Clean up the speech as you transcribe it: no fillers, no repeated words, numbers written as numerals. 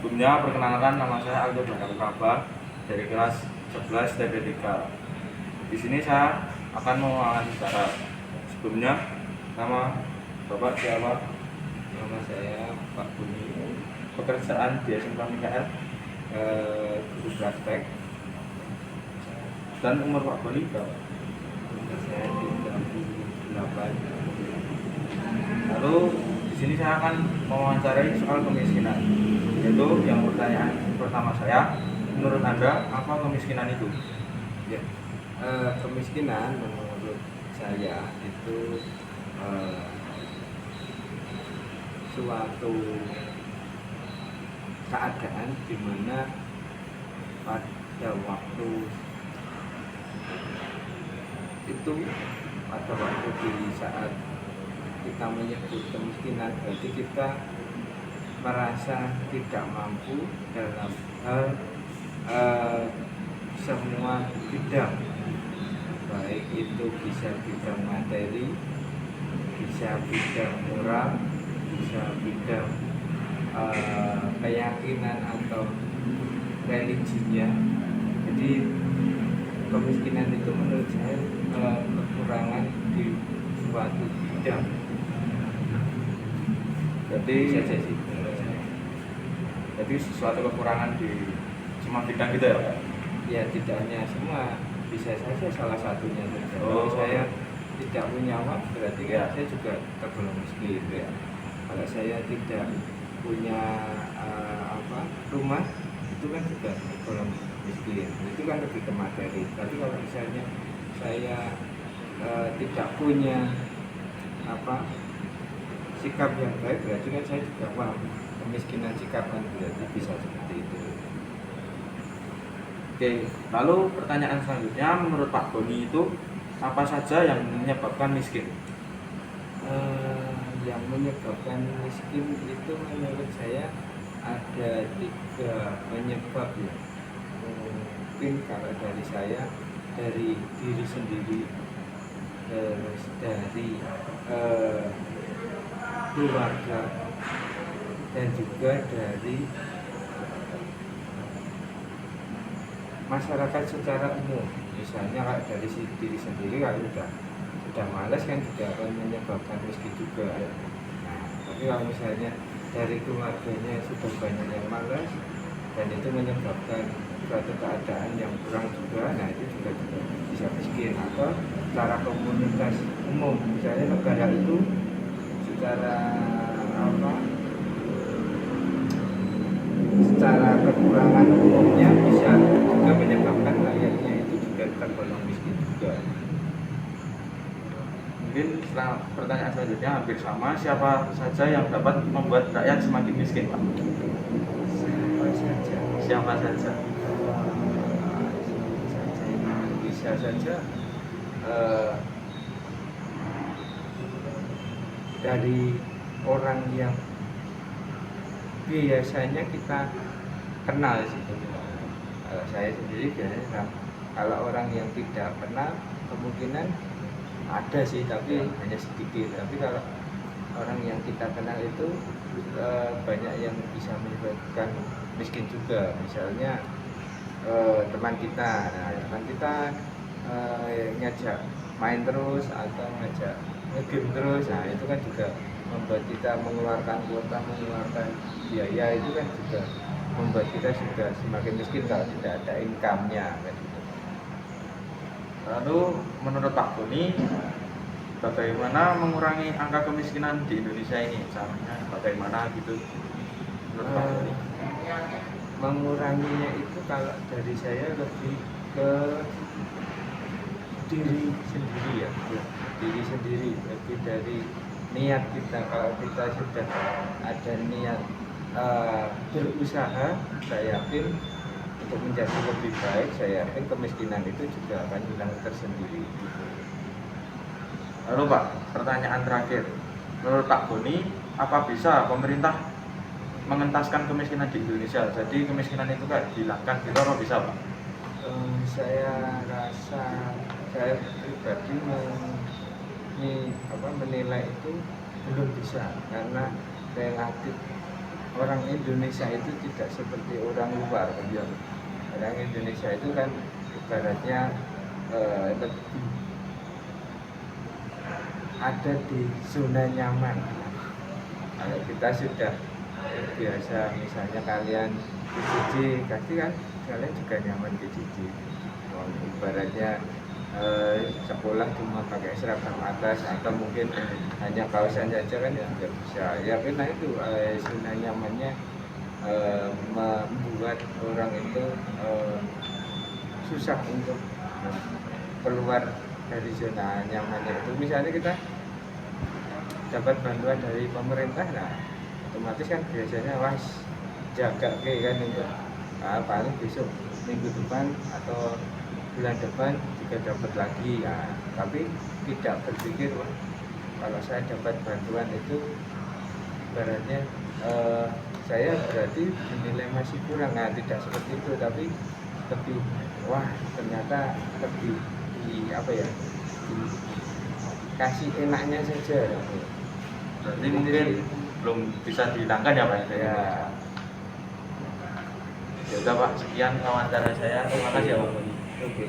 Sebelumnya perkenalkan, nama saya Aldo Bakal Kaba dari kelas 11 TP3. Di sini saya akan mewawancara. Sebelumnya, nama Bapak siapa? Nama saya Pak Buni, Pekerjaan di SMK Mikael, guru praktek. dan umur Pak Buni berapa? Umur saya 38. Lalu di sini saya akan mewawancarai soal kemiskinan. Yaitu yang pertanyaan pertama saya, menurut Anda apa kemiskinan itu? Ya, kemiskinan menurut saya itu suatu keadaan di mana pada waktu itu, pada waktu di saat kita menyebut kemiskinan, berarti kita merasa tidak mampu dalam hal semua bidang, baik itu bisa bidang materi, bisa bidang moral, bisa bidang keyakinan atau religinya. Jadi kemiskinan itu menurut saya kekurangan di suatu bidang. Jadi Saja sih menurut saya. Jadi suatu kekurangan di semua bidang gitu ya Pak? Ya tidak hanya semua, bisa saja salah satunya saja. Oh. Kalau saya tidak punya uang, berarti Ya. saya juga tergolong miskin ya. Kalau saya tidak punya rumah, itu kan juga tergolong miskin. Itu kan lebih ke materi. Tapi kalau misalnya saya tidak punya sikap yang baik, berarti kan saya juga kemiskinan sikap kan, berarti bisa seperti itu. Oke, lalu pertanyaan selanjutnya, menurut Pak Boni itu apa saja yang menyebabkan miskin? Yang menyebabkan miskin itu menurut saya ada 3 penyebab ya. Mungkin kalau dari saya, dari diri sendiri, terus dari keluarga, dan juga dari masyarakat secara umum. Misalnya kalau dari diri sendiri, kalau sudah malas kan juga akan menyebabkan miskin juga. Nah, tapi kalau misalnya dari keluarganya sudah banyak yang malas dan itu menyebabkan suatu keadaan yang kurang juga, nah itu juga bisa miskin. Atau secara komunitas umum, misalnya negara itu secara kekurangan umumnya bisa juga menyebabkan rakyatnya itu juga tergolong miskin juga. Mungkin pertanyaan selanjutnya hampir sama, siapa saja yang dapat membuat rakyat semakin miskin Pak? Siapa saja? Bisa saja dari orang yang biasanya kita kenal sih. Kalau saya sendiri biasanya, kalau orang yang tidak kenal kemungkinan ada sih, tapi hanya sedikit. Tapi kalau orang yang kita kenal itu banyak yang bisa menyebabkan miskin juga. Misalnya teman kita, teman kita ngajak main terus atau ngajak nge-game terus, nah itu kan juga membuat kita mengeluarkan kuota, mengeluarkan biaya, itu kan juga membuat kita juga semakin miskin kalau tidak ada income-nya kan gitu. Lalu menurut Pak Boni, bagaimana mengurangi angka kemiskinan di Indonesia ini? Caranya bagaimana gitu menurut Pak Boni? Menguranginya itu kalau dari saya lebih ke diri sendiri ya, diri sendiri, lebih dari niat kita. Kalau kita sudah ada niat berusaha, saya yakin untuk menjadi lebih baik, saya yakin kemiskinan itu juga akan hilang tersendiri. Lalu Pak, pertanyaan terakhir, menurut Pak Boni, apa bisa pemerintah mengentaskan kemiskinan di Indonesia? Jadi kemiskinan itu kan dihilangkan gitu, apa bisa Pak? Saya rasa, saya pribadi menilai itu belum bisa, karena relatif orang Indonesia itu tidak seperti orang luar kan ya. Orang Indonesia itu kan ibaratnya lebih ada di zona nyaman. Kalau kita sudah biasa, misalnya kalian PJJ, pasti kan kalian juga nyaman PJJ. Ibaratnya sekolah cuma pakai seragam atas atau mungkin hanya kaosan saja kan ya nggak bisa. Ya karena itu zona nyamannya membuat orang itu susah untuk keluar dari zona nyamannya itu. Misalnya kita dapat bantuan dari pemerintah, nah otomatis kan biasanya jaga kan untuk paling besok minggu depan atau bulan depan juga dapat lagi ya, tapi tidak berpikir wah, kalau saya dapat bantuan itu ibaratnya saya berarti dinilai masih kurang. Nah tidak seperti itu, tapi lebih wah ternyata lebih apa ya, dikasih enaknya saja. Berarti mungkin belum bisa dihilangkan ya Pak Ya. Ya udah Pak, sekian wawancara saya. Terima kasih ya Pak. Oke.